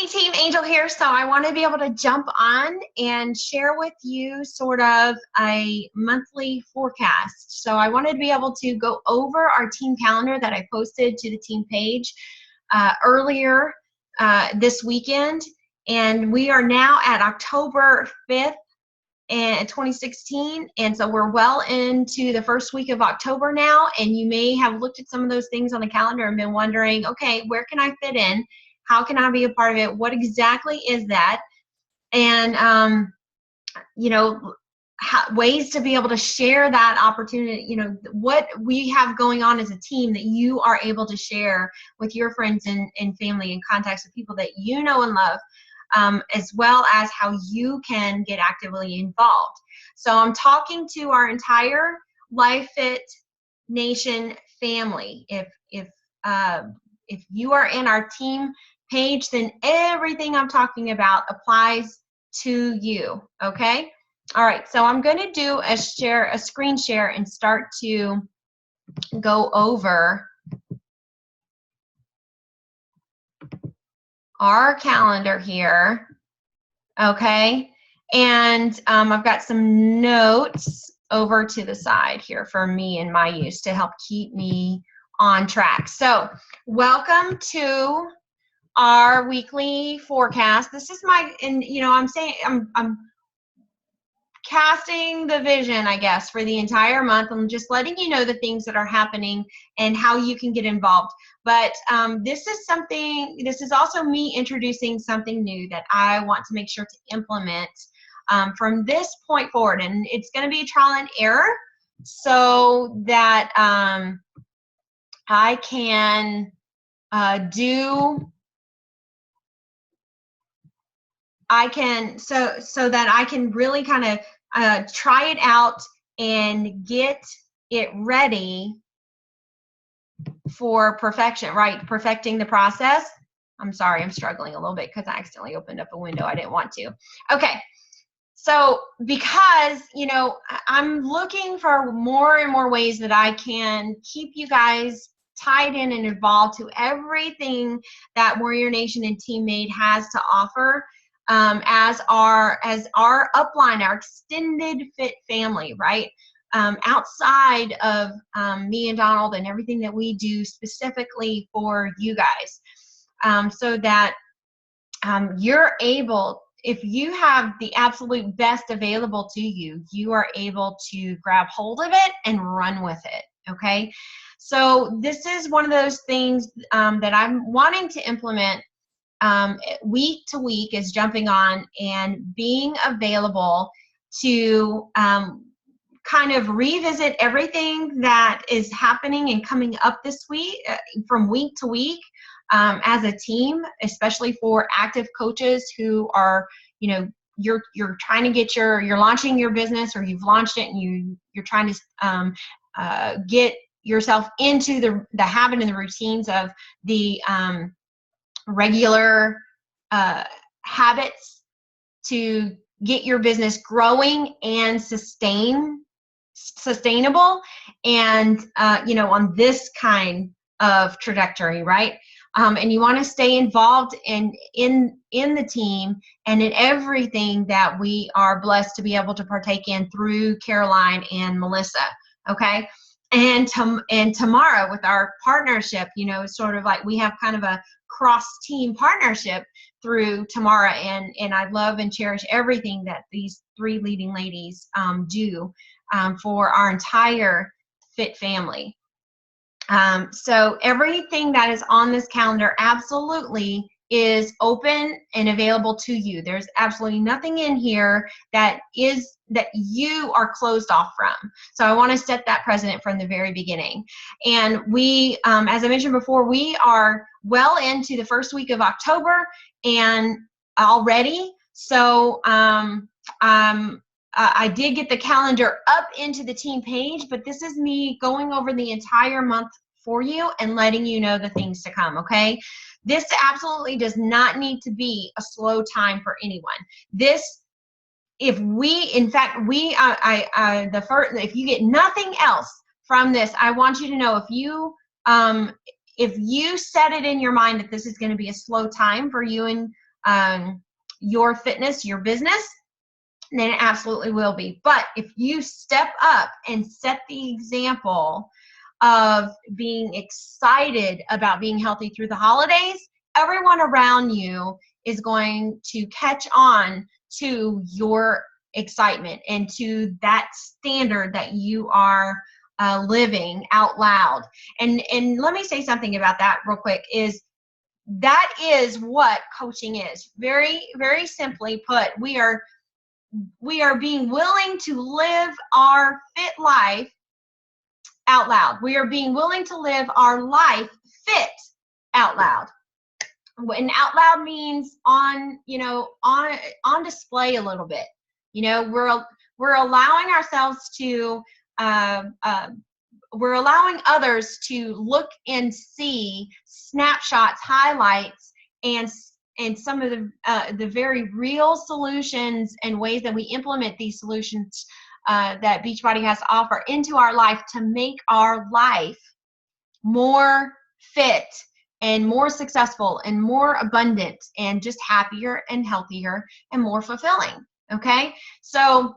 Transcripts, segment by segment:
Hey team, Angel here. So I want to be able to jump on and share with you sort of a monthly forecast. So I wanted to be able to go over our team calendar that I posted to the team page earlier this weekend. And we are now at October 5th in 2016, and so we're well into the first week of October now, and you may have looked at some of those things on the calendar and been wondering, okay, where can I fit in? How can I be a part of it? What exactly is that? And ways to be able to share that opportunity, what we have going on as a team that you are able to share with your friends and family and contacts with people that you know and love. As well as how you can get actively involved. So I'm talking to our entire LifeFit Nation family. If you are in our team page, then everything I'm talking about applies to you. Okay. All right. So I'm going to do a screen share and start to go over our calendar here, okay? And I've got some notes over to the side here for me and my use to help keep me on track. So welcome to our weekly forecast. This is I'm casting the vision, I guess, for the entire month. I'm just letting you know the things that are happening and how you can get involved. But this is also me introducing something new that I want to make sure to implement from this point forward. And it's going to be trial and error so that I can so that I can really kind of try it out and get it ready for perfection, right? Perfecting the process. I'm sorry, I'm struggling a little bit because I accidentally opened up a window I didn't want to. Okay, so because, I'm looking for more and more ways that I can keep you guys tied in and involved to everything that Warrior Nation and Teammate has to offer. As our upline, our extended fit family, right? Outside of me and Donald and everything that we do specifically for you guys, so that you're able, if you have the absolute best available to you, you are able to grab hold of it and run with it, okay? So this is one of those things that I'm wanting to implement week to week, is jumping on and being available to kind of revisit everything that is happening and coming up this week, from week to week, as a team, especially for active coaches who are, you're trying to get you're launching your business, or you've launched it and you're trying to get yourself into the habit and the routines of the regular habits to get your business growing and sustainable, and on this kind of trajectory, right? And you want to stay involved in the team and in everything that we are blessed to be able to partake in through Caroline and Melissa, okay? And tomorrow with our partnership, sort of like we have kind of a cross-team partnership through Tamara, and I love and cherish everything that these three leading ladies do for our entire Fit family. So everything that is on this calendar absolutely is open and available to you. There's absolutely nothing in here that you are closed off from. So I want to set that precedent from the very beginning. And we, as I mentioned before, we are well into the first week of October and already. So I did get the calendar up into the team page, but this is me going over the entire month for you and letting you know the things to come, okay? This absolutely does not need to be a slow time for anyone. This, if you get nothing else from this, I want you to know, if you set it in your mind that this is going to be a slow time for you and your fitness, your business, then it absolutely will be. But if you step up and set the example of being excited about being healthy through the holidays, everyone around you is going to catch on to your excitement and to that standard that you are living out loud. And let me say something about that real quick, is that is what coaching is. Very, very simply put, we are being willing to live our fit life out loud. We are being willing to live our life fit out loud. And out loud means on display a little bit. We're allowing ourselves to we're allowing others to look and see snapshots, highlights, and some of the very real solutions and ways that we implement these solutions that Beachbody has to offer into our life to make our life more fit and more successful and more abundant and just happier and healthier and more fulfilling. Okay, so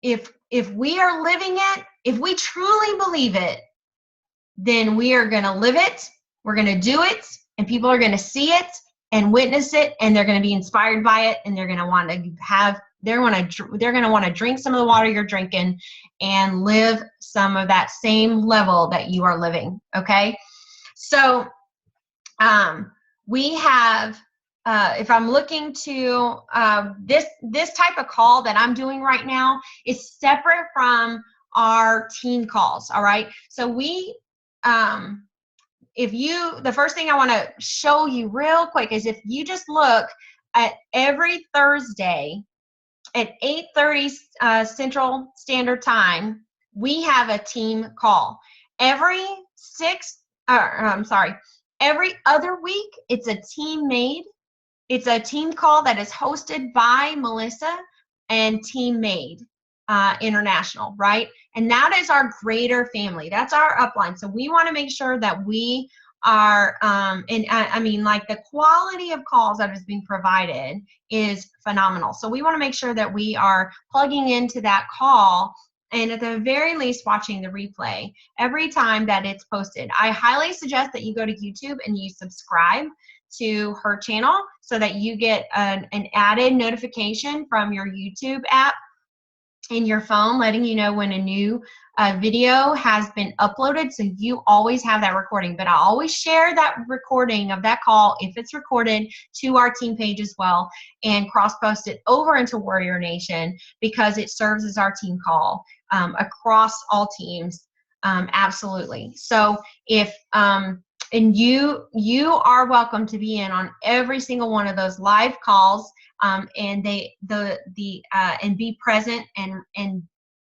if we are living it, if we truly believe it, then we are going to live it, we're going to do it, and people are going to see it and witness it, and they're going to be inspired by it, and they're going to want to they're going to want to drink some of the water you're drinking and live some of that same level that you are living. Okay, so we have if I'm looking to this type of call that I'm doing right now is separate from our team calls. All right, so we the first thing I want to show you real quick is if you just look at every Thursday at 8:30 Central Standard Time, we have a team call. Every other week, it's a team made. It's a team call that is hosted by Melissa and Team Made International, right? And that is our greater family. That's our upline. So we want to make sure that we are, the quality of calls that is being provided is phenomenal. So we want to make sure that we are plugging into that call and at the very least watching the replay every time that it's posted. I highly suggest that you go to YouTube and you subscribe to her channel so that you get an added notification from your YouTube app in your phone letting you know when a new video has been uploaded, so you always have that recording. But I always share that recording of that call, if it's recorded, to our team page as well and cross-post it over into Warrior Nation because it serves as our team call across all teams. Absolutely. So if and you are welcome to be in on every single one of those live calls, and and be present and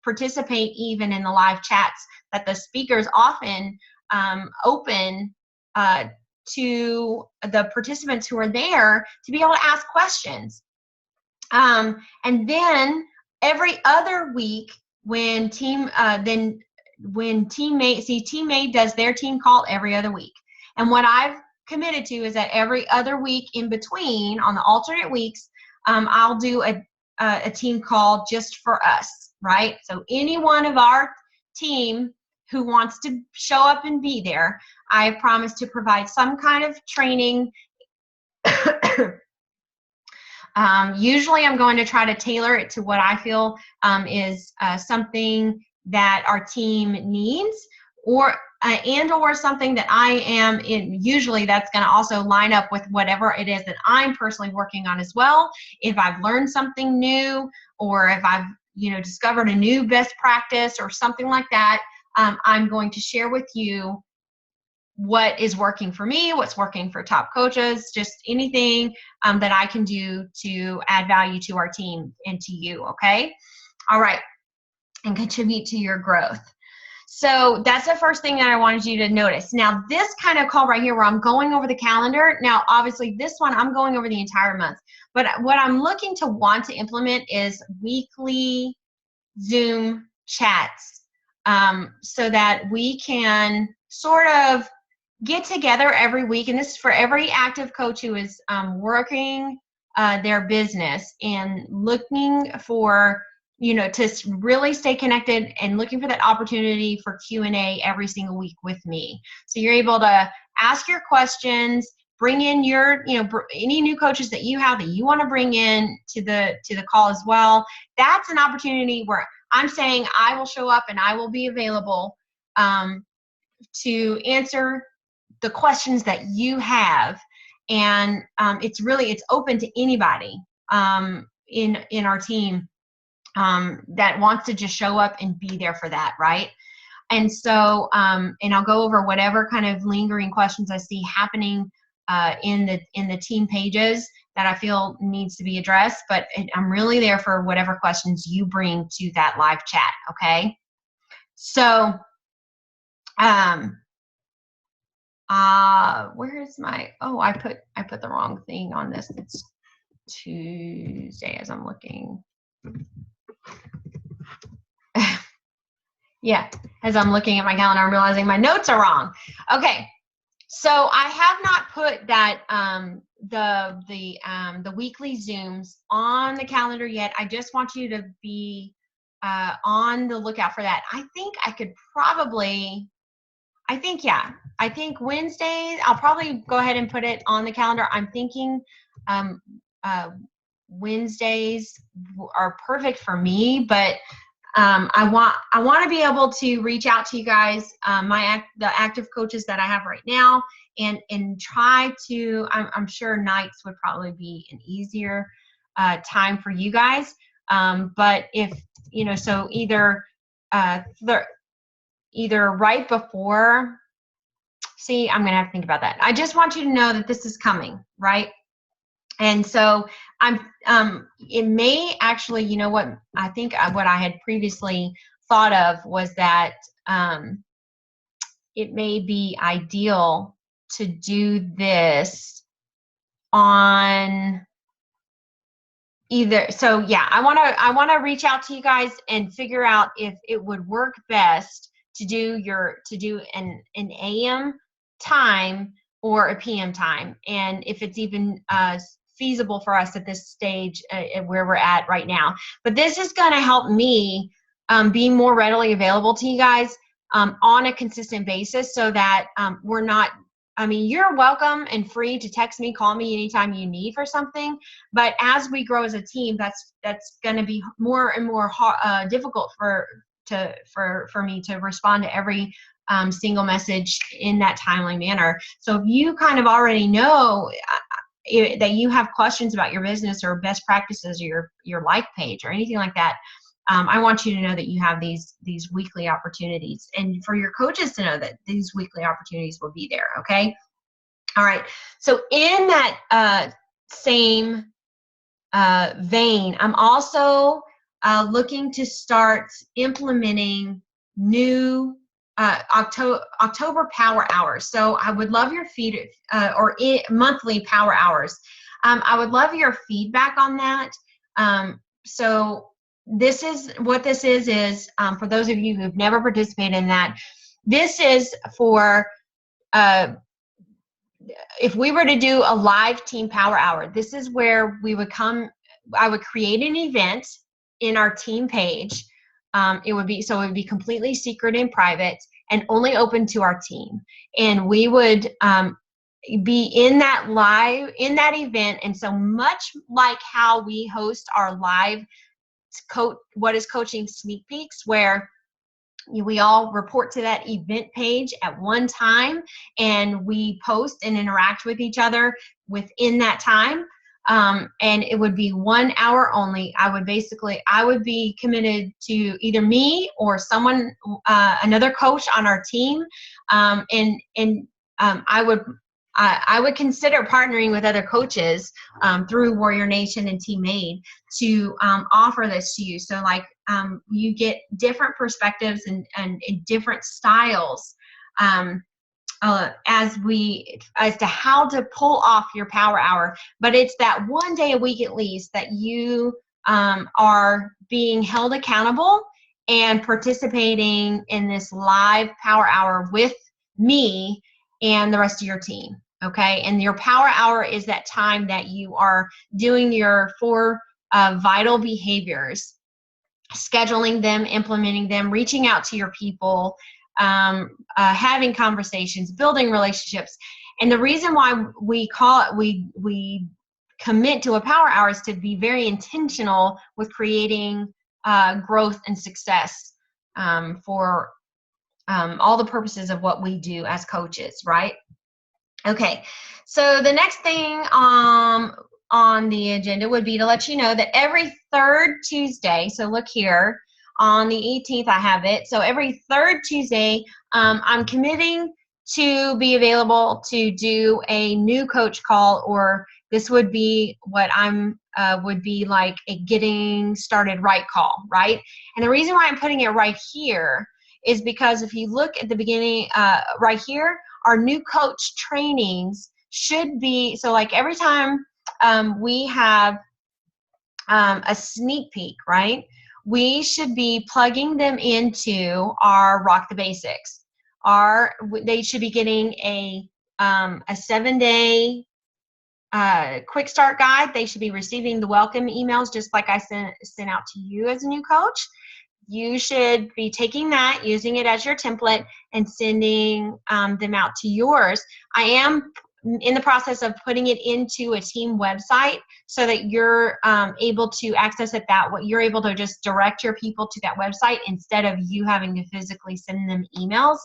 participate even in the live chats that the speakers often open to the participants who are there to be able to ask questions. And then every other week when Teammate does their team call every other week. And what I've committed to is that every other week in between, on the alternate weeks, I'll do a team call just for us, right? So any one of our team who wants to show up and be there, I promise to provide some kind of training. Usually I'm going to try to tailor it to what I feel is something that our team needs, or something that I am in. Usually that's going to also line up with whatever it is that I'm personally working on as well. If I've learned something new, or if I've discovered a new best practice or something like that, I'm going to share with you what is working for me, what's working for top coaches, just anything that I can do to add value to our team and to you. Okay, all right, and contribute to your growth. So that's the first thing that I wanted you to notice. Now, this kind of call right here where I'm going over the calendar, now obviously this one I'm going over the entire month, but what I'm looking to want to implement is weekly Zoom chats so that we can sort of get together every week, and this is for every active coach who is working their business and looking for, to really stay connected and looking for that opportunity for Q&A every single week with me. So you're able to ask your questions, bring in your, any new coaches that you have that you want to bring in to the call as well. That's an opportunity where I'm saying I will show up and I will be available to answer the questions that you have. And it's open to anybody in our team that wants to just show up and be there for that, right? And so, and I'll go over whatever kind of lingering questions I see happening in the team pages that I feel needs to be addressed. But I'm really there for whatever questions you bring to that live chat. Okay. So, where is my? Oh, I put the wrong thing on this. It's Tuesday as I'm looking. Yeah, as I'm looking at my calendar, I'm realizing my notes are wrong. Okay, so I have not put that the weekly Zooms on the calendar yet. I just want you to be on the lookout for that. I think I could probably. I think Wednesdays. I'll probably go ahead and put it on the calendar. I'm thinking Wednesdays are perfect for me, but I want to be able to reach out to you guys, the active coaches that I have right now, and try to. I'm sure nights would probably be an easier time for you guys. But if so either right before. See, I'm gonna have to think about that. I just want you to know that this is coming, right? And so it may actually, what I think what I had previously thought of was that it may be ideal to do this on either. So yeah, I want to reach out to you guys and figure out if it would work best to do an AM time or a PM time, and if it's even feasible for us at this stage where we're at right now. But this is going to help me be more readily available to you guys on a consistent basis, so that we're not. I mean, you're welcome and free to text me, call me anytime you need for something. But as we grow as a team, that's going to be more and more difficult for me to respond to every single message in that timely manner. So if you kind of already know that you have questions about your business or best practices or your like page or anything like that, I want you to know that you have these weekly opportunities, and for your coaches to know that these weekly opportunities will be there. Okay. All right. So in that same vein, I'm also looking to start implementing new October power hours. So I would love your monthly power hours. I would love your feedback on that. So this is what this is for those of you who've never participated in that, this is for if we were to do a live team power hour, this is where I would create an event in our team page. It would be completely secret and private and only open to our team. And we would be in that event. And so much like how we host our live what is coaching sneak peeks, where we all report to that event page at one time and we post and interact with each other within that time. And it would be 1 hour only. I would be committed to either me or someone, another coach on our team. I would consider partnering with other coaches through Warrior Nation and Team Made to offer this to you. So you get different perspectives and different styles as to how to pull off your power hour. But it's that 1 day a week at least that you are being held accountable and participating in this live power hour with me and the rest of your team. Okay, and your power hour is that time that you are doing your 4 vital behaviors, scheduling them, implementing them, reaching out to your people, having conversations, building relationships. And the reason why we call it, we commit to a power hour is to be very intentional with creating growth and success for all the purposes of what we do as coaches, right? Okay, so the next thing on the agenda would be to let you know that every third Tuesday, so look here, on the 18th I have it, so every third Tuesday I'm committing to be available to do a new coach call, or this would be what I'm would be like a getting started right call, right? And the reason why I'm putting it right here is because if you look at the beginning right here, our new coach trainings should be, so like every time we have a sneak peek, right? We should be plugging them into our Rock the Basics. They should be getting a 7-day quick start guide. They should be receiving the welcome emails just like I sent out to you as a new coach. You should be taking that, using it as your template, and sending them out to yours. I am in the process of putting it into a team website so that you're able to access it that way. You're able to just direct your people to that website instead of you having to physically send them emails.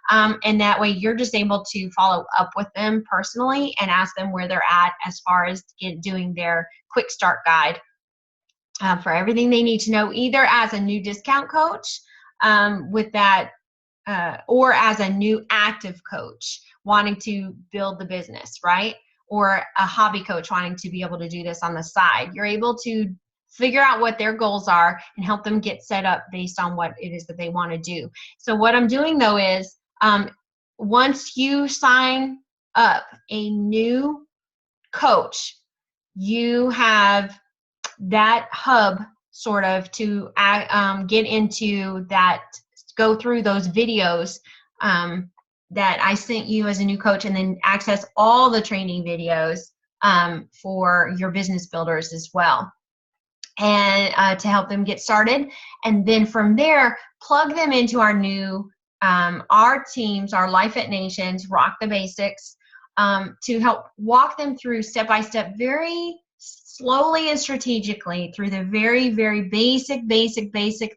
And that way you're just able to follow up with them personally and ask them where they're at as far as doing their quick start guide. For everything they need to know, either as a new discount coach with that, or as a new active coach wanting to build the business, right? Or a hobby coach wanting to be able to do this on the side. You're able to figure out what their goals are and help them get set up based on what it is that they want to do. So what I'm doing though is once you sign up a new coach, you have that hub sort of to get into that, go through those videos that I sent you as a new coach, and then access all the training videos for your business builders as well, and to help them get started. And then from there, plug them into our new, our teams, our LifeFit Nations, Rock the Basics, to help walk them through step-by-step, very slowly and strategically through the very, very basic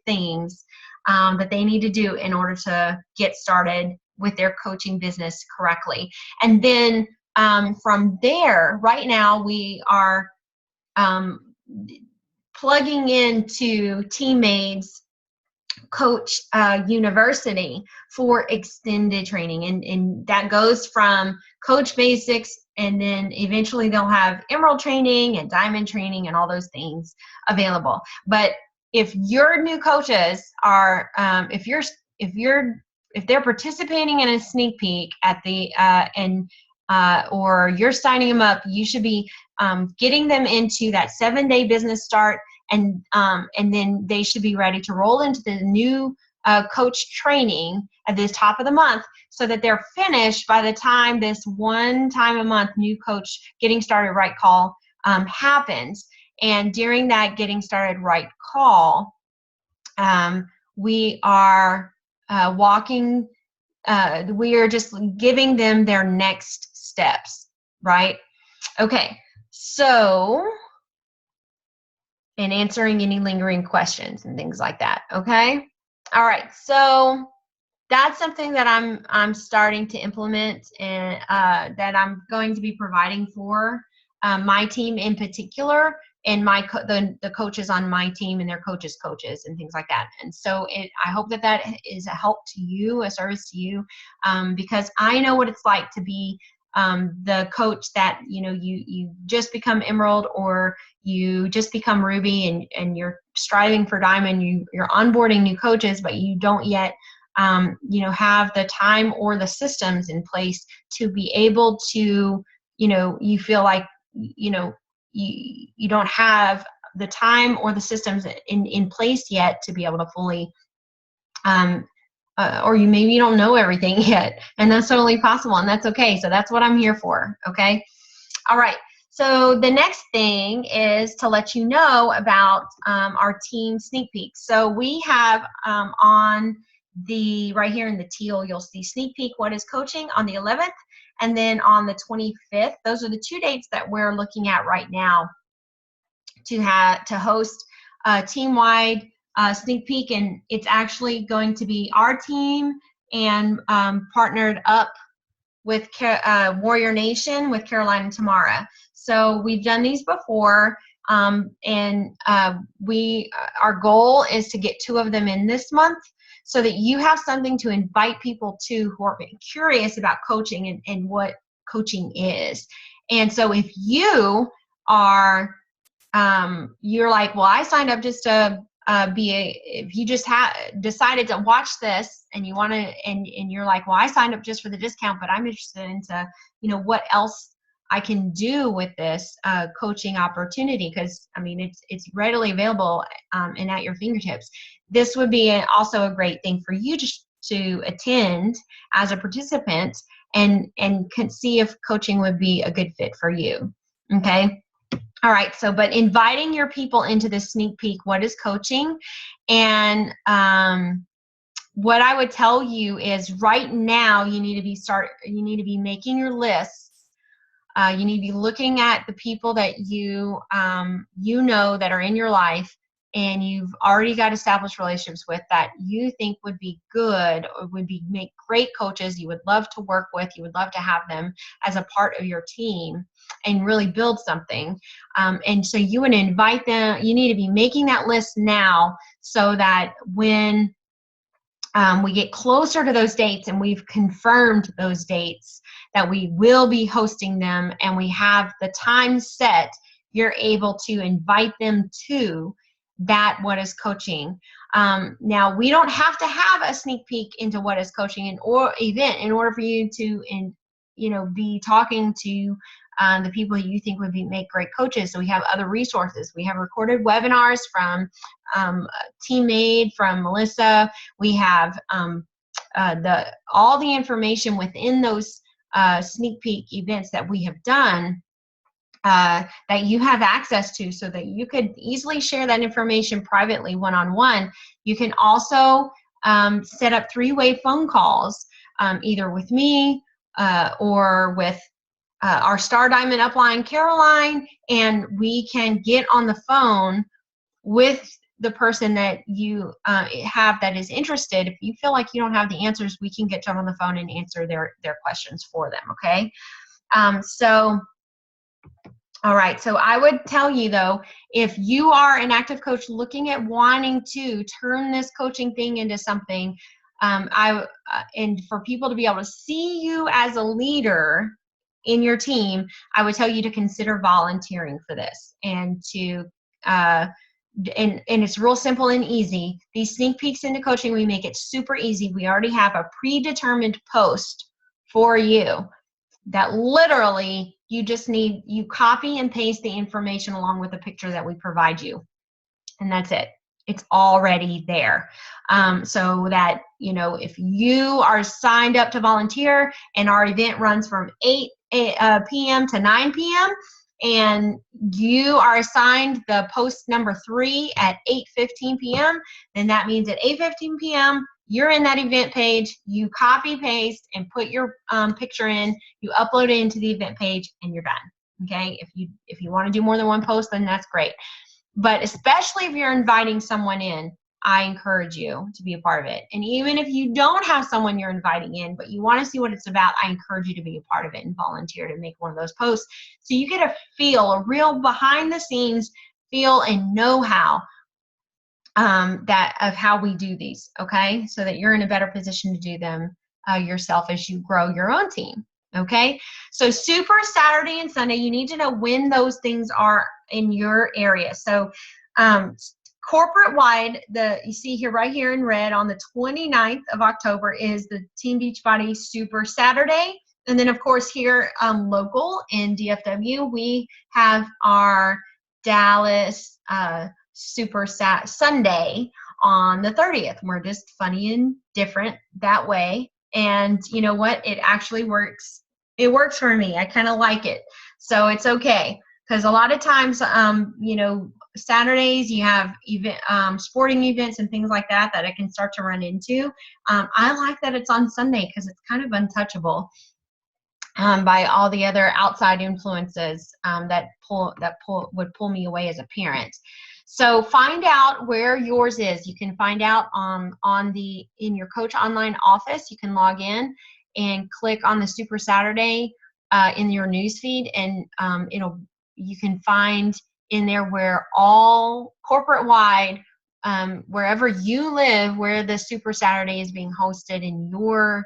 things that they need to do in order to get started with their coaching business correctly. And then from there, right now we are plugging into Teammade's Coach University for extended training, and that goes from Coach Basics, and then eventually they'll have Emerald training and Diamond training and all those things available. But if your new coaches are, if they're participating in a sneak peek at the or you're signing them up, you should be getting them into that 7-day business start, and then they should be ready to roll into the new coach training at the top of the month, so that they're finished by the time this 1 time a month new coach getting started right call happens. And during that getting started right call, we are we are just giving them their next steps, right? Okay, so, and answering any lingering questions and things like that, okay? All right, so that's something that I'm starting to implement, and that I'm going to be providing for my team in particular, and the coaches on my team and their coaches and things like that. And so I hope that is a help to you, a service to you, because I know what it's like to be the coach that, you just become Emerald, or you just become Ruby, and you're striving for Diamond. You're onboarding new coaches, but you don't yet have the time or the systems in place to be able to, you feel like, you don't have the time or the systems in place yet to be able to fully or maybe you don't know everything yet, and that's totally possible, and that's okay. So that's what I'm here for, okay? All right. So the next thing is to let you know about our team sneak peek. So we have on the, right here in the teal, you'll see sneak peek, what is coaching, on the 11th, and then on the 25th. Those are the 2 dates that we're looking at right now to host a team-wide sneak peek, and it's actually going to be our team and partnered up with Warrior Nation with Caroline and Tamara. So we've done these before, and our goal is to get 2 of them in this month, so that you have something to invite people to who are curious about coaching and what coaching is. And so if you are, you're like, well, I signed up just to if you just decided to watch this and you want to, and you're like, well, I signed up just for the discount, but I'm interested into, what else I can do with this coaching opportunity, because I mean, it's readily available and at your fingertips. This would be also a great thing for you to attend as a participant and see if coaching would be a good fit for you. Okay. All right, so but inviting your people into this sneak peek, what is coaching? And what I would tell you is right now you need to be making your lists. You need to be looking at the people that you know that are in your life and you've already got established relationships with, that you think would be good or make great coaches, you would love to work with, you would love to have them as a part of your team and really build something. And so you would invite them. You need to be making that list now, so that when we get closer to those dates and we've confirmed those dates that we will be hosting them and we have the time set, you're able to invite them to that What is Coaching. Now, we don't have to have a sneak peek into What is Coaching or event in order for you to be talking to the people you think would make great coaches. So we have other resources. We have recorded webinars from Teammade, from Melissa. We have all the information within those sneak peek events that we have done that you have access to, so that you could easily share that information privately, one-on-one. You can also set up 3-way phone calls, either with me or with our Star Diamond upline, Caroline, and we can get on the phone with the person that you have that is interested. If you feel like you don't have the answers, we can get them on the phone and answer their questions for them, okay? All right, so I would tell you, though, if you are an active coach looking at wanting to turn this coaching thing into something, and for people to be able to see you as a leader in your team, I would tell you to consider volunteering for this, and to and it's real simple and easy. These sneak peeks into coaching, we make it super easy. We already have a predetermined post for you that literally you copy and paste the information along with the picture that we provide you, and that's it. It's already there. So that, if you are signed up to volunteer and our event runs from 8 p.m. to 9 p.m. and you are assigned the post number 3 at 8:15 p.m., then that means at 8:15 p.m. you're in that event page, you copy, paste, and put your picture in, you upload it into the event page, and you're done, okay? If you want to do more than one post, then that's great. But especially if you're inviting someone in, I encourage you to be a part of it. And even if you don't have someone you're inviting in, but you want to see what it's about, I encourage you to be a part of it and volunteer to make one of those posts, so you get a real behind the scenes feel and know-how of how we do these, okay? So that you're in a better position to do them yourself as you grow your own team, okay? So Super Saturday and Sunday, you need to know when those things are in your area. So corporate-wide, you see here, right here in red, on the 29th of October is the Team Beachbody Super Saturday. And then, of course, here local in DFW, we have our Dallas Super Sunday on the 30th. We're just funny and different that way. And you know what? It actually works. It works for me. I kind of like it. So it's okay. Because a lot of times, you know, Saturdays you have sporting events and things like that I can start to run into. I like that it's on Sunday because it's kind of untouchable by all the other outside influences that would pull me away as a parent. So find out where yours is. You can find out in your Coach Online office. You can log in and click on the Super Saturday in your newsfeed, and you can find in there where all corporate wide, wherever you live, where the Super Saturday is being hosted in your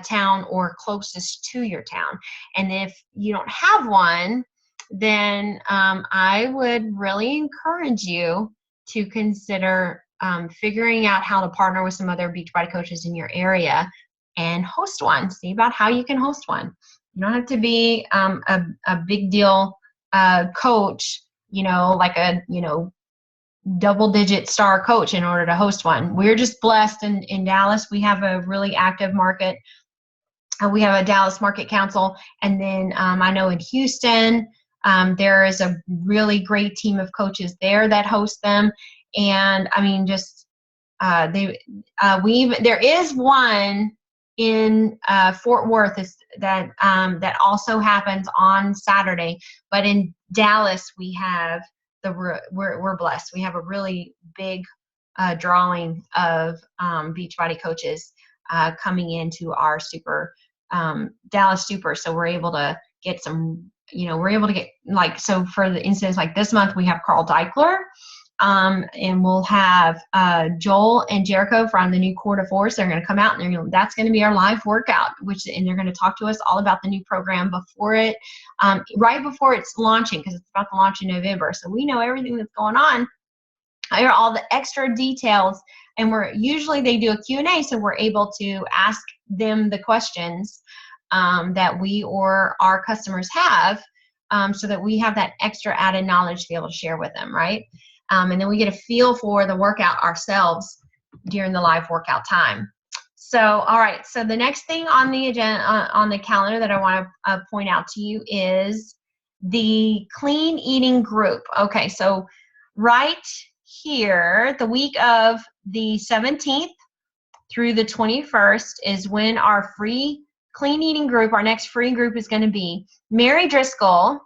town or closest to your town. And if you don't have one, then I would really encourage you to consider figuring out how to partner with some other Beachbody coaches in your area and host one. See about how you can host one. You don't have to be a big deal coach, you know, like a, you know, double-digit star coach in order to host one. We're just blessed in Dallas. We have a really active market. We have a Dallas Market Council. And then I know in Houston, there is a really great team of coaches there that host them. And I mean, just there is one in Fort Worth that also happens on Saturday. But in Dallas, we have we're blessed. We have a really big drawing of Beachbody coaches coming into our Dallas Super. So we're able to get some, we're able to get, like, so for the instance, like this month we have Carl Deichler, and we'll have Joel and Jericho from the new Core to Force. They're going to come out, and that's going to be our live workout, and they're going to talk to us all about the new program right before it's launching, because it's about to launch in November. So we know everything that's going on. I hear all the extra details, and usually they do a Q&A, so we're able to ask them the questions that we or our customers have, so that we have that extra added knowledge to be able to share with them, right? And then we get a feel for the workout ourselves during the live workout time. So, all right. So the next thing on the agenda, on the calendar that I want to point out to you is the clean eating group. Okay. So right here, the week of the 17th through the 21st is when our free clean eating group, our next free group, is going to be. Mary Driscoll,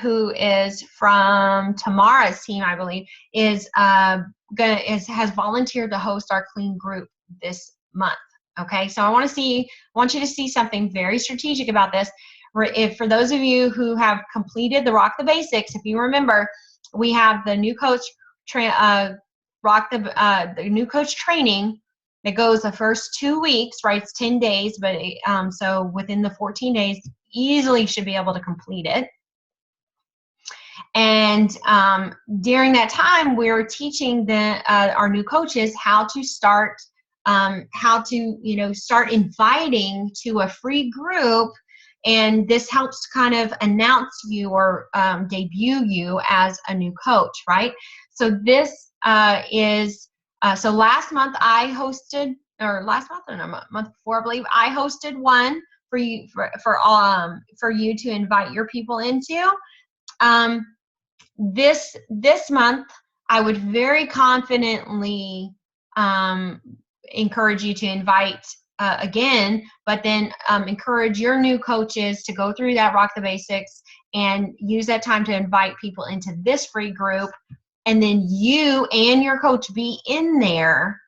who is from Tamara's team, I believe, has volunteered to host our clean group this month. Okay, so I want you to see something very strategic about this. For those of you who have completed the Rock the Basics, if you remember, we have the new coach the new coach training that goes the first 2 weeks, right? It's 10 days, but so within the 14 days, easily should be able to complete it. And during that time, we're teaching our new coaches how to start start inviting to a free group. And this helps kind of announce you or debut you as a new coach, right? So this so last month I hosted, or last month, or no, month before, I believe, I hosted one for you for you to invite your people into. This month, I would very confidently encourage you to invite again, but then encourage your new coaches to go through that Rock the Basics and use that time to invite people into this free group, and then you and your coach be in there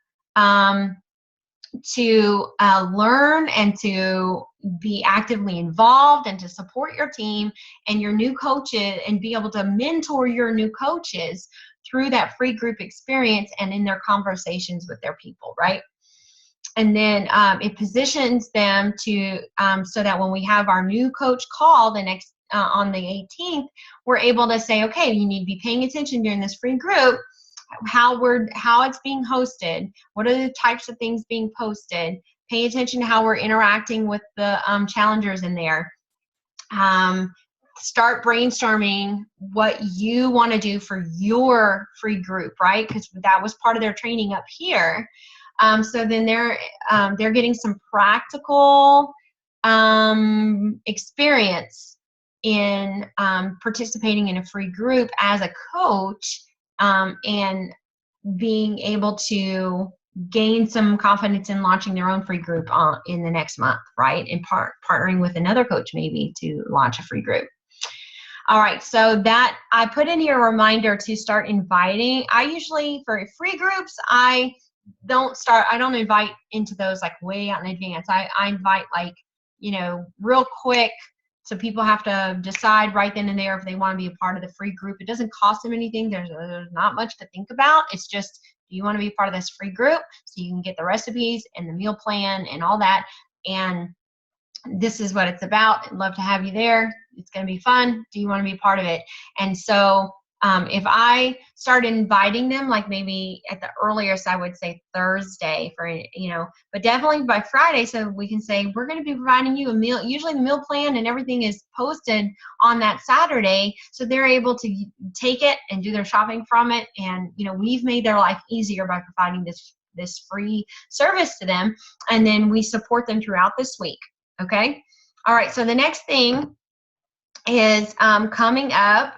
to learn and to be actively involved and to support your team and your new coaches, and be able to mentor your new coaches through that free group experience and in their conversations with their people, right? And then it positions them to so that when we have our new coach call the next on the 18th, we're able to say, okay, you need to be paying attention during this free group, how it's being hosted, what are the types of things being posted, pay attention to how we're interacting with the challengers in there. start brainstorming what you want to do for your free group, right? Because that was part of their training up here. So then they're getting some practical experience in participating in a free group as a coach, and being able to gain some confidence in launching their own free group in the next month, right? And partnering with another coach maybe to launch a free group. All right, so that I put in here a reminder to start inviting. I usually, for free groups, I don't invite into those like way out in advance. I invite like, you know, real quick, so people have to decide right then and there if they want to be a part of the free group. It doesn't cost them anything. There's not much to think about. It's just, do you want to be a part of this free group so you can get the recipes and the meal plan and all that? And this is what it's about. I'd love to have you there. It's going to be fun. Do you want to be a part of it? And so if I start inviting them, like maybe at the earliest, I would say Thursday for, you know, but definitely by Friday, so we can say, we're going to be providing you a meal. Usually the meal plan and everything is posted on that Saturday, so they're able to take it and do their shopping from it. And, you know, we've made their life easier by providing this free service to them. And then we support them throughout this week. Okay. All right. So the next thing is coming up.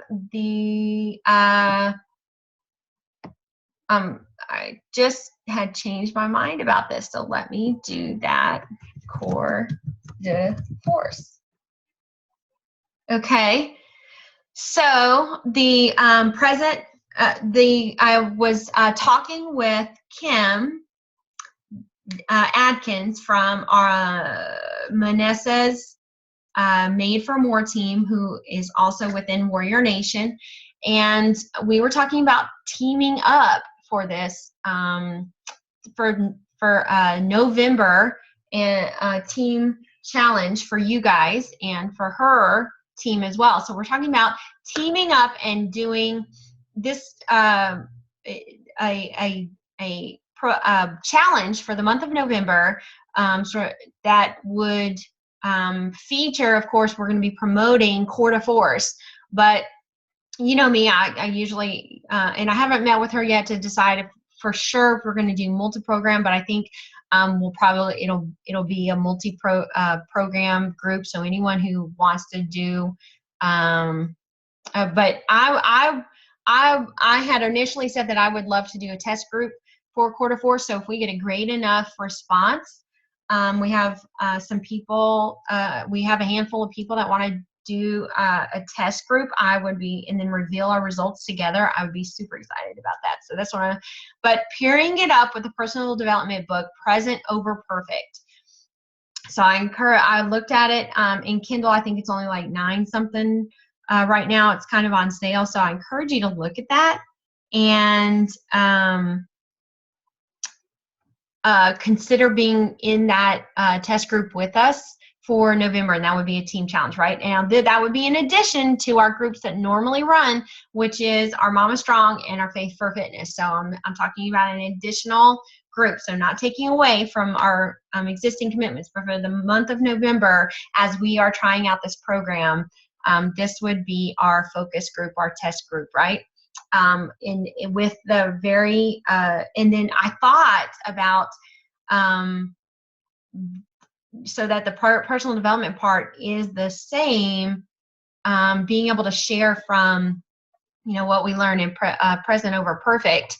I just had changed my mind about this, so let me do that. Core de force. Okay. So the I was talking with Kim Adkins from our Manessa's Made for More team, who is also within Warrior Nation, and we were talking about teaming up for this for November, and a team challenge for you guys and for her team as well. So we're talking about teaming up and doing this challenge for the month of November, so that would feature, of course, we're going to be promoting Core de Force, but you know me, I usually, and I haven't met with her yet to decide if for sure if we're going to do multi-program, but I think we'll probably, it'll be a program group. So anyone who wants to do, but I had initially said that I would love to do a test group for Core de Force. So if we get a great enough response, we have some people, we have a handful of people that want to do a test group. I would be, and then reveal our results together. I would be super excited about that. So that's what but pairing it up with the personal development book, Present Over Perfect. So I looked at it in Kindle. I think it's only like 9 something right now. It's kind of on sale. So I encourage you to look at that and consider being in that test group with us for November, and that would be a team challenge, right? And that would be in addition to our groups that normally run, which is our Mama Strong and our Faith for Fitness. So I'm talking about an additional group, so not taking away from our existing commitments, but for the month of November, as we are trying out this program, this would be our focus group, our test group, right? With the very, and then I thought about, so that the personal development part is the same, being able to share from, what we learn in Present Over Perfect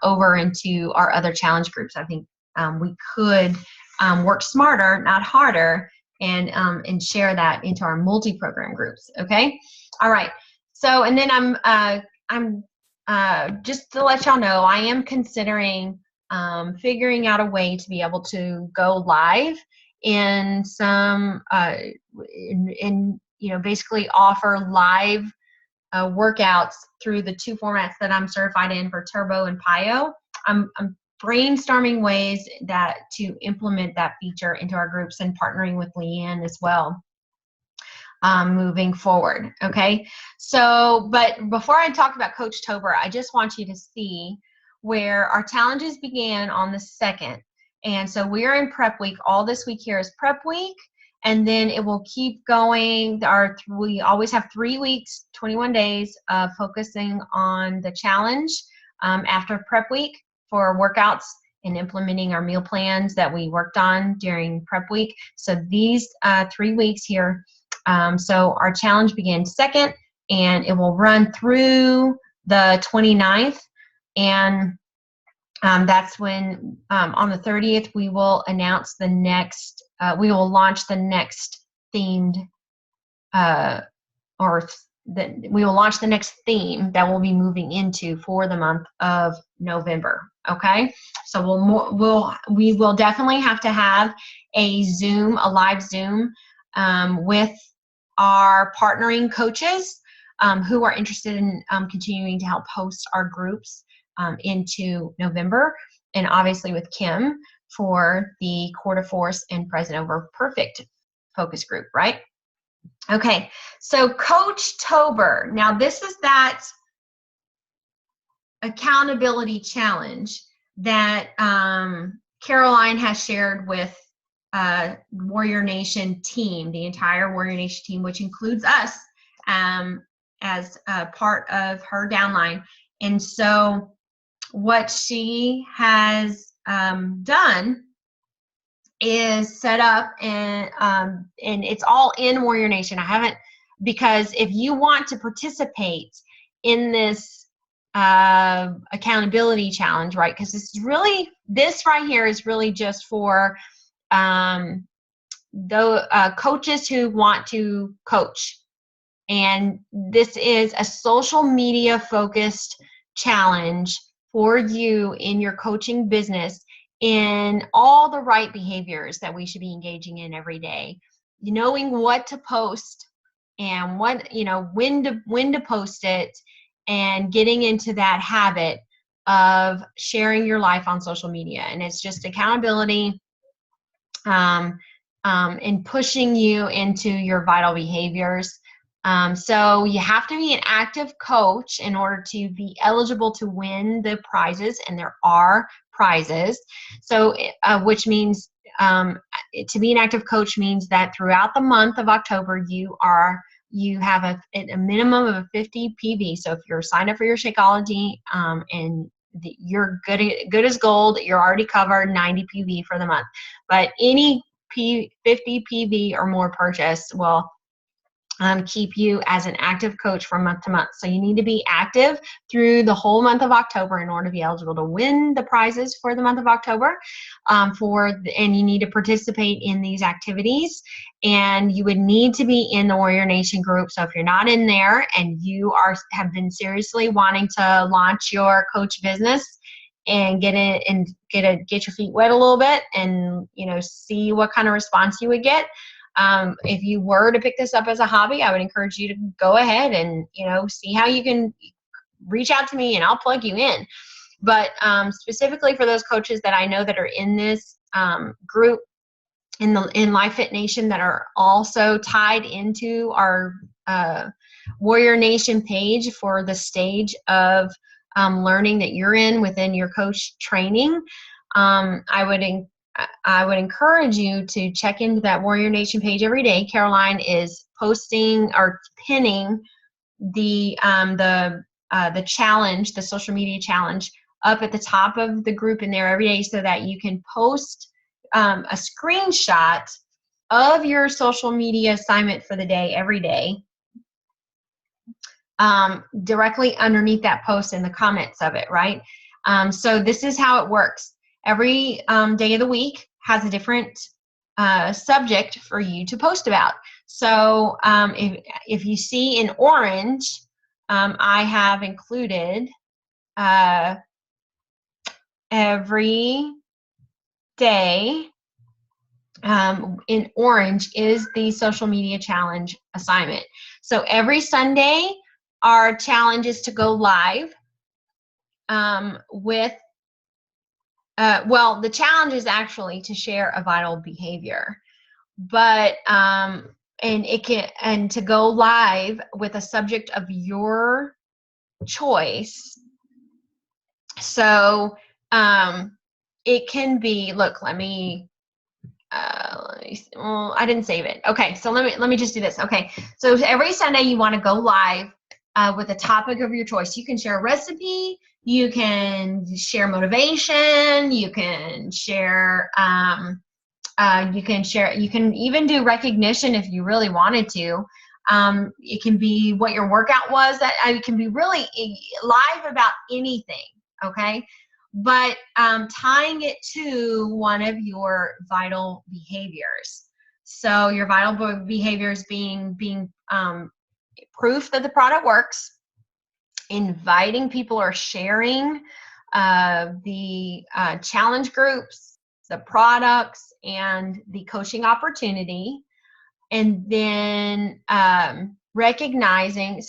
over into our other challenge groups. I think we could work smarter, not harder, and share that into our multi-program groups. Okay. All right. So, and then I'm just to let y'all know, I am considering figuring out a way to be able to go live in some, basically offer live workouts through the 2 formats that I'm certified in for Turbo and Pio. I'm brainstorming ways to implement that feature into our groups, and partnering with Leanne as well. Moving forward. Okay. So, but before I talk about COACHTOBER, I just want you to see where our challenges began on the 2nd. And so we are in prep week. All this week here is prep week. and then it will keep going. We always have 3 weeks, 21 days of focusing on the challenge after prep week for workouts and implementing our meal plans that we worked on during prep week. So these 3 weeks here, so our challenge begins 2nd, and it will run through the 29th, and that's when on the 30th we will announce the next, we will launch the next themed, we will launch the next theme that we'll be moving into for the month of November. Okay, so we will definitely have to have a live Zoom with our partnering coaches who are interested in continuing to help host our groups into November, and obviously with Kim for the Core to Force and Present Over Perfect focus group, right? Okay, so COACHTOBER. Now this is that accountability challenge that Caroline has shared with Warrior Nation team, the entire Warrior Nation team, which includes us as part of her downline. And so what she has done is set up, and it's all in Warrior Nation. I haven't, because if you want to participate in this accountability challenge, right, because this right here is really just for the coaches who want to coach, and this is a social media focused challenge for you in your coaching business, in all the right behaviors that we should be engaging in every day, knowing what to post and what, when to post it, and getting into that habit of sharing your life on social media. And it's just accountability and pushing you into your vital behaviors. So you have to be an active coach in order to be eligible to win the prizes, and there are prizes. So, which means to be an active coach means that throughout the month of October, you have a minimum of a 50 PV. So if you're signed up for your Shakeology and you're good as gold, you're already covered 90 PV for the month. But any 50 PV or more purchase will keep you as an active coach from month to month. So you need to be active through the whole month of October in order to be eligible to win the prizes for the month of October. And you need to participate in these activities, and you would need to be in the Warrior Nation group. So if you're not in there and you have been seriously wanting to launch your coach business and get your feet wet a little bit, and see what kind of response you would get. If you were to pick this up as a hobby, I would encourage you to go ahead and, see how you can reach out to me, and I'll plug you in. But specifically for those coaches that I know that are in this group in LifeFit Nation that are also tied into our Warrior Nation page for the stage of learning that you're in within your coach training, I would encourage you to check into that Warrior Nation page every day. Caroline is posting or pinning the challenge, the social media challenge, up at the top of the group in there every day, so that you can post a screenshot of your social media assignment for the day every day, directly underneath that post in the comments of it, right? So this is how it works. Every day of the week has a different subject for you to post about. So if you see in orange, I have included every day in orange is the social media challenge assignment. So every Sunday, our challenge is to go live with the challenge is actually to share a vital behavior, but and to go live with a subject of your choice. So it can be, look, let me well, I didn't save it. Okay, so let me just do this. Okay, so every Sunday you want to go live with a topic of your choice. You can share a recipe, you can share motivation, you can share you can even do recognition if you really wanted to. It can be what your workout was. It can be really live about anything, okay? But tying it to one of your vital behaviors. So your vital behaviors being proof that the product works, inviting people or sharing the challenge groups, the products, and the coaching opportunity. And then recognition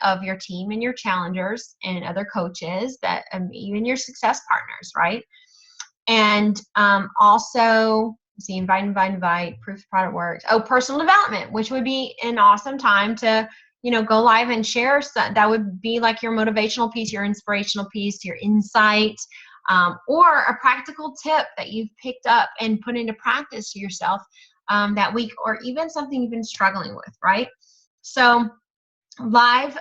of your team and your challengers and other coaches, that even your success partners, right? And also, see, invite, proof the product works. Oh, personal development, which would be an awesome time to, go live and share. That would be like your motivational piece, your inspirational piece, your insight, or a practical tip that you've picked up and put into practice yourself that week, or even something you've been struggling with, right? So live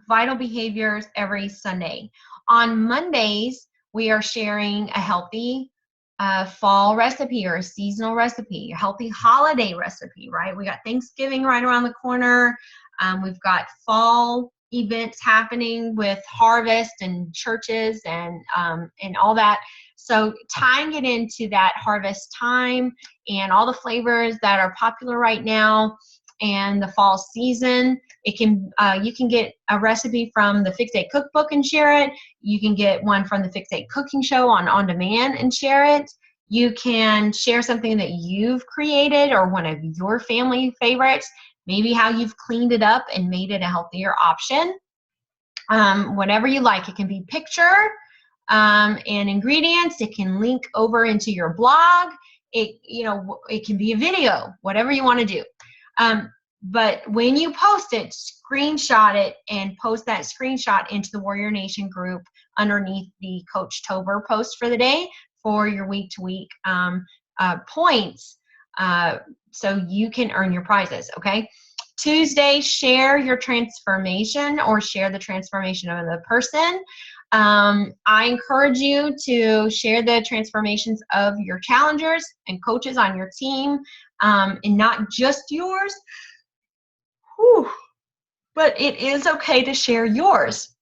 vital behaviors every Sunday. On Mondays, we are sharing a healthy fall recipe or a seasonal recipe, a healthy holiday recipe, right? We got Thanksgiving right around the corner. We've got fall events happening with harvest and churches and all that. So tying it into that harvest time and all the flavors that are popular right now and the fall season, you can get a recipe from the Fix 8 cookbook and share it. You can get one from the Fix 8 cooking show on demand and share it. You can share something that you've created or one of your family favorites, maybe how you've cleaned it up and made it a healthier option. Whatever you like. It can be picture and ingredients. It can link over into your blog. It can be a video, whatever you want to do. But when you post it, screenshot it and post that screenshot into the Warrior Nation group underneath the COACHTOBER post for the day for your week-to-week points, so you can earn your prizes, okay? Tuesday, share your transformation or share the transformation of the person. I encourage you to share the transformations of your challengers and coaches on your team, and not just yours. Whew. But it is okay to share yours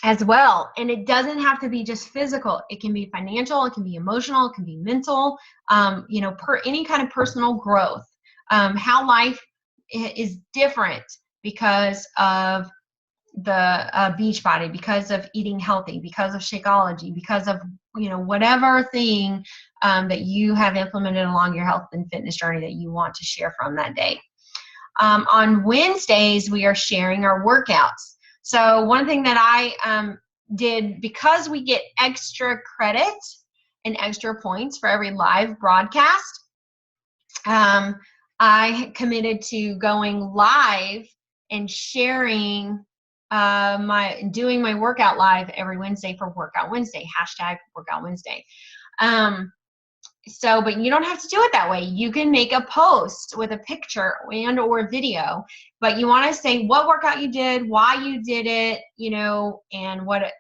as well. And it doesn't have to be just physical. It can be financial, it can be emotional, it can be mental, any kind of personal growth. How life is different because of the Beachbody, because of eating healthy, because of Shakeology, because of whatever thing that you have implemented along your health and fitness journey that you want to share from that day. On Wednesdays, we are sharing our workouts. So one thing that I did, because we get extra credit and extra points for every live broadcast, I committed to going live and sharing doing my workout live every Wednesday for Workout Wednesday, #WorkoutWednesday. But you don't have to do it that way. You can make a post with a picture and or video, but you want to say what workout you did, why you did it, and what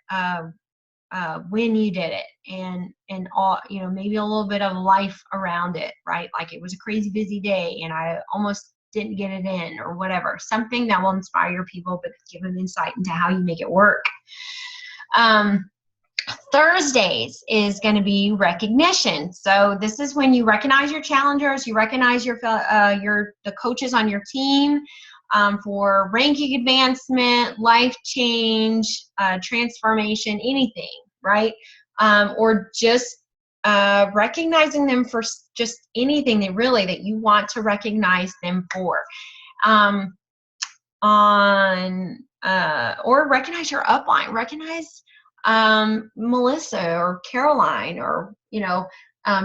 when you did it, and all, maybe a little bit of life around it, right? Like it was a crazy busy day and I almost didn't get it in, or whatever. Something that will inspire your people, but give them insight into how you make it work. Thursdays is going to be recognition. So this is when you recognize your challengers, you recognize the coaches on your team for ranking advancement, life change, transformation, anything, right? Or just recognizing them for just anything that you want to recognize them for. Or recognize your upline, recognize Melissa or Caroline, or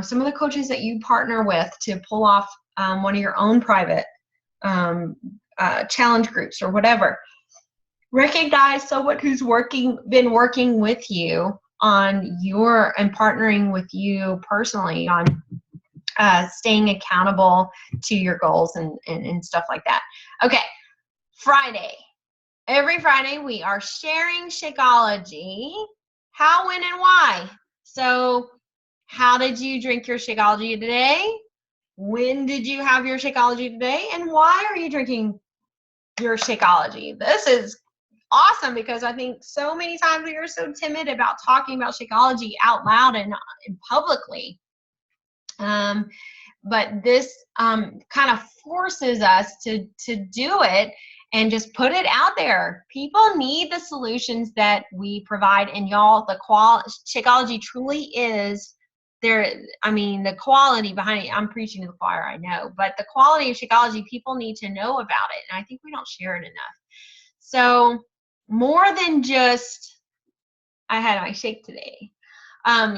some of the coaches that you partner with to pull off one of your own private challenge groups or whatever. Recognize someone who's been working with you and partnering with you personally on staying accountable to your goals and stuff like that. Okay, Friday. Every Friday we are sharing Shakeology, how, when, and why. So how did you drink your Shakeology today? When did you have your Shakeology today? And why are you drinking your Shakeology? This is awesome because I think so many times we are so timid about talking about Shakeology out loud and publicly. But this kind of forces us to do it and just put it out there. People need the solutions that we provide, and y'all, the Shakeology truly is there. I mean, the quality behind it, I'm preaching to the choir, I know, but the quality of Shakeology, people need to know about it, and I think we don't share it enough. So more than just, I had my shake today.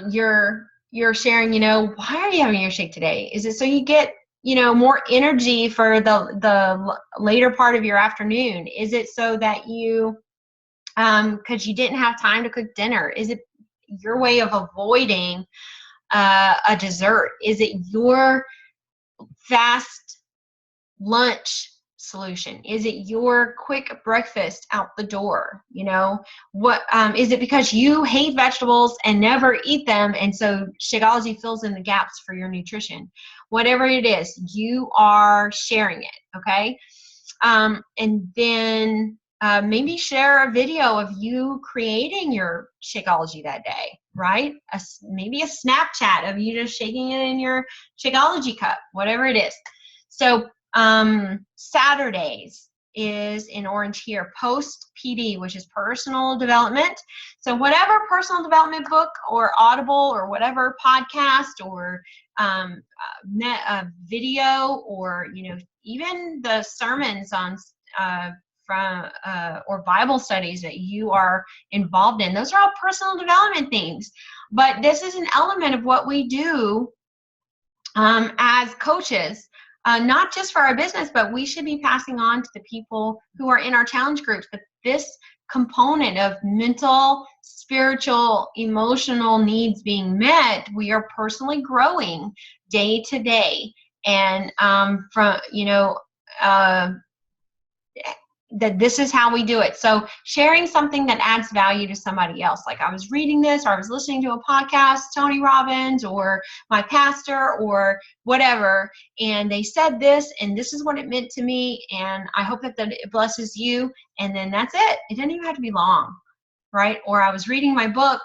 You're sharing, why are you having your shake today? Is it so you get, more energy for the later part of your afternoon? Is it so that you, because you didn't have time to cook dinner? Is it your way of avoiding a dessert? Is it your fast lunch solution? Is it your quick breakfast out the door? What is it because you hate vegetables and never eat them, and so Shakeology fills in the gaps for your nutrition? Whatever it is, you are sharing it, okay? And then maybe share a video of you creating your Shakeology that day, right? Maybe a Snapchat of you just shaking it in your Shakeology cup, whatever it is. So Saturdays is in orange here, post PD, which is personal development. So whatever personal development book or Audible or whatever podcast or video or even the sermons on or Bible studies that you are involved in, those are all personal development things. But this is an element of what we do as coaches. Not just for our business, but we should be passing on to the people who are in our challenge groups. But this component of mental, spiritual, emotional needs being met, we are personally growing day to day. And that this is how we do it. So sharing something that adds value to somebody else. Like I was reading this, or I was listening to a podcast, Tony Robbins or my pastor or whatever, and they said this, and this is what it meant to me, and I hope that it blesses you, and then that's it. It doesn't even have to be long, right? Or I was reading my book,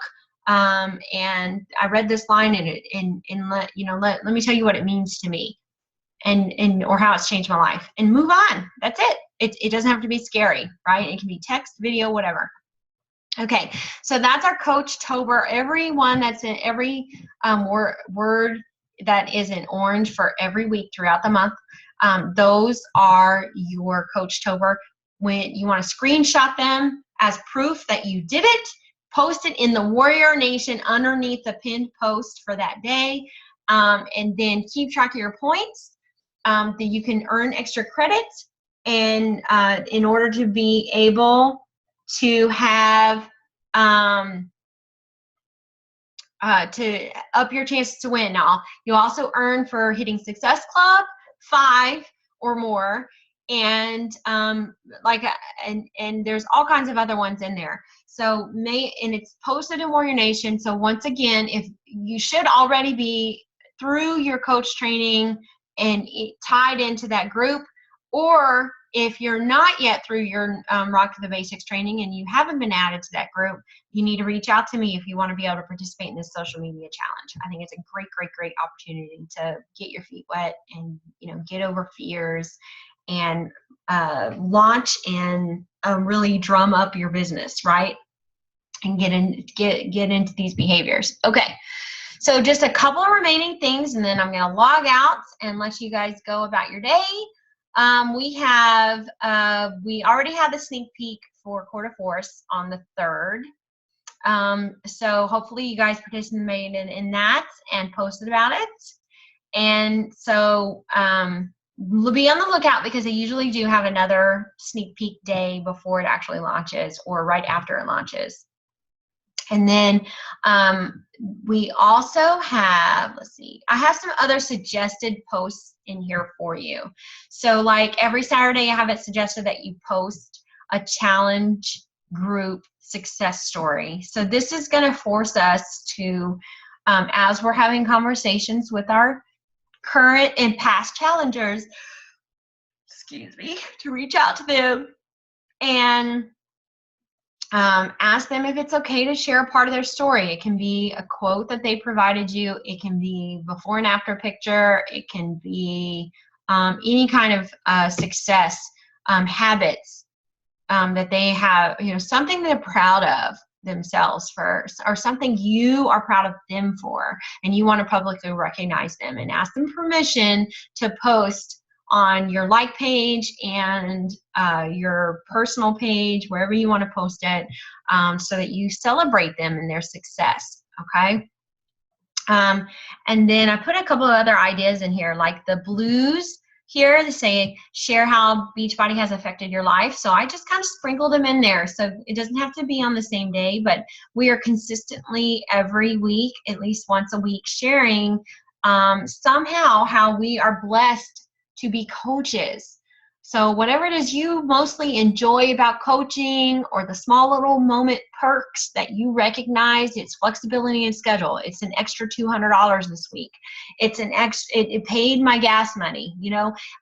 and I read this line in it, and let me tell you what it means to me. And or how it's changed my life, and move on. That's it. It doesn't have to be scary, right? It can be text, video, whatever. Okay, so that's our COACHTOBER. Everyone that's in every word that is in orange for every week throughout the month, those are your COACHTOBER. When you want to screenshot them as proof that you did it, post it in the Warrior Nation underneath the pinned post for that day, and then keep track of your points. That you can earn extra credits, and in order to be able to have to up your chances to win. Now, you also earn for hitting Success Club 5 or more, and and there's all kinds of other ones in there. So and it's posted in Warrior Nation. So once again, if you should already be through your coach training and tied into that group, or if you're not yet through your Rock to the Basics training and you haven't been added to that group, you need to reach out to me if you want to be able to participate in this social media challenge. I think it's a great, great, great opportunity to get your feet wet and get over fears and launch and really drum up your business, right? And get into these behaviors. Okay. So just a couple of remaining things, and then I'm going to log out and let you guys go about your day. We already had the sneak peek for Quarter Force on the 3rd. So hopefully you guys participated in that and posted about it. And so be on the lookout, because they usually do have another sneak peek day before it actually launches or right after it launches. And then we also have, let's see, I have some other suggested posts in here for you. So like every Saturday, I have it suggested that you post a challenge group success story. So this is going to force us to, as we're having conversations with our current and past challengers, excuse me, to reach out to them and ask them if it's okay to share a part of their story. It can be a quote that they provided you. It can be before and after picture. It can be any kind of success habits that they have, something they're proud of themselves for, or something you are proud of them for, and you want to publicly recognize them and ask them permission to post on your like page and your personal page, wherever you want to post it, so that you celebrate them and their success, okay? And then I put a couple of other ideas in here, like the blues here. They say, share how Beachbody has affected your life. So I just kind of sprinkled them in there. So it doesn't have to be on the same day, but we are consistently every week, at least once a week, sharing somehow how we are blessed to be coaches. So whatever it is you mostly enjoy about coaching, or the small little moment perks that you recognize, it's flexibility in schedule. It's an extra $200 this week. It's an extra, it paid my gas money.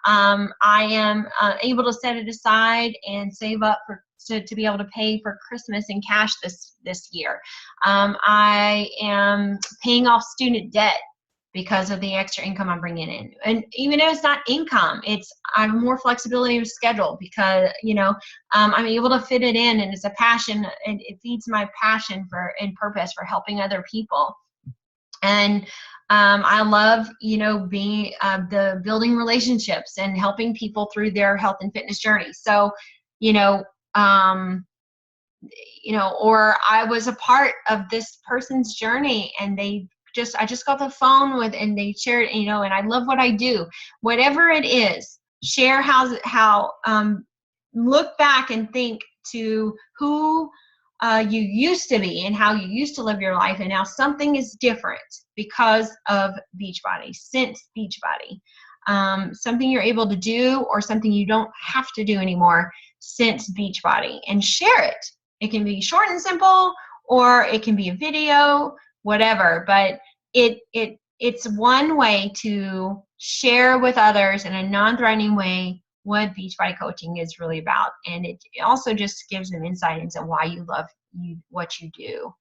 I am able to set it aside and save up to be able to pay for Christmas in cash this year. I am paying off student debt because of the extra income I'm bringing in. And even if it's not income, I have more flexibility of schedule because, I'm able to fit it in, and it's a passion, and it feeds my passion and purpose for helping other people. And I love, being building relationships and helping people through their health and fitness journey. So, or I was a part of this person's journey, and I just got the phone with, and they shared, and I love what I do. Whatever it is, share how look back and think to who you used to be and how you used to live your life, and now something is different because of Beachbody, since Beachbody. Something you're able to do, or something you don't have to do anymore since Beachbody, and share it. It can be short and simple, or it can be a video, whatever, but it's one way to share with others in a non-threatening way what Beachbody coaching is really about, and it also just gives them insight into why you love what you do.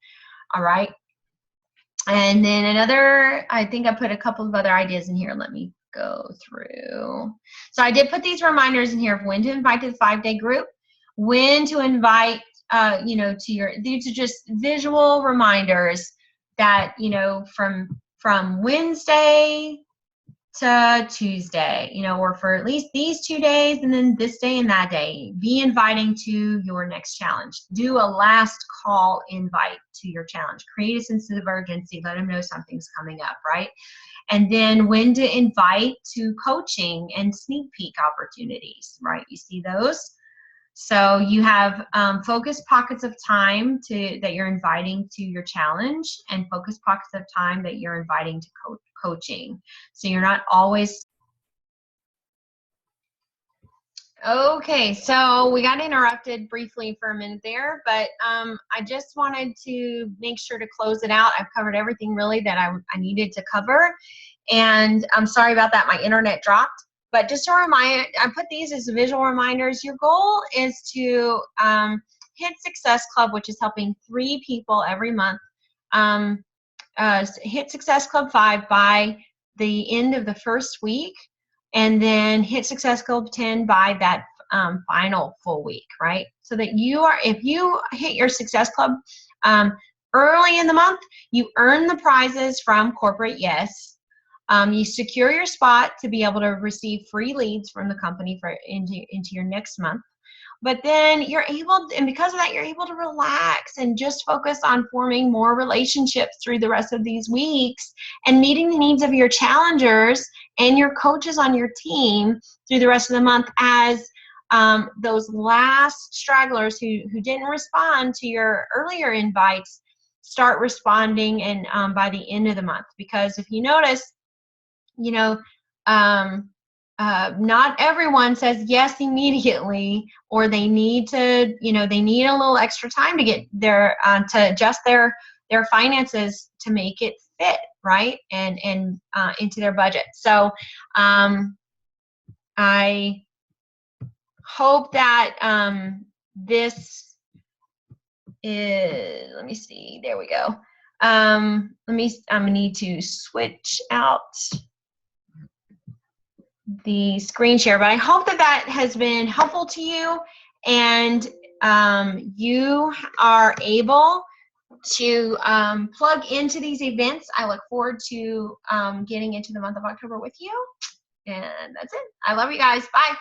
All right, and then I think I put a couple of other ideas in here. Let me go through. So I did put these reminders in here of when to invite to the 5-day group, when to invite these are just visual reminders that, from Wednesday to Tuesday, or for at least these 2 days, and then this day and that day, be inviting to your next challenge. Do a last call invite to your challenge. Create a sense of urgency. Let them know something's coming up, right? And then when to invite to coaching and sneak peek opportunities, right? You see those? So you have focused pockets of time that you're inviting to your challenge, and focused pockets of time that you're inviting to coaching. So you're not always. Okay, so we got interrupted briefly for a minute there, but I just wanted to make sure to close it out. I've covered everything really that I needed to cover, and I'm sorry about that. My internet dropped. But just a reminder, I put these as visual reminders. Your goal is to hit Success Club, which is helping 3 people every month. Hit Success Club 5 by the end of the first week, and then hit Success Club 10 by that final full week, right? So that if you hit your Success Club early in the month, you earn the prizes from Corporate Yes. You secure your spot to be able to receive free leads from the company into your next month. But then and because of that, you're able to relax and just focus on forming more relationships through the rest of these weeks, and meeting the needs of your challengers and your coaches on your team through the rest of the month, as those last stragglers who didn't respond to your earlier invites start responding and by the end of the month. Because if you notice, you know, not everyone says yes immediately, or they need to, you know, they need a little extra time to get their to adjust their finances to make it fit, right, and into their budget. So I hope that this is, let me see, there we go. I'm gonna need to switch out the screen share, but I hope that that has been helpful to you, and you are able to plug into these events. I look forward to getting into the month of October with you, and that's it. I love you guys. Bye.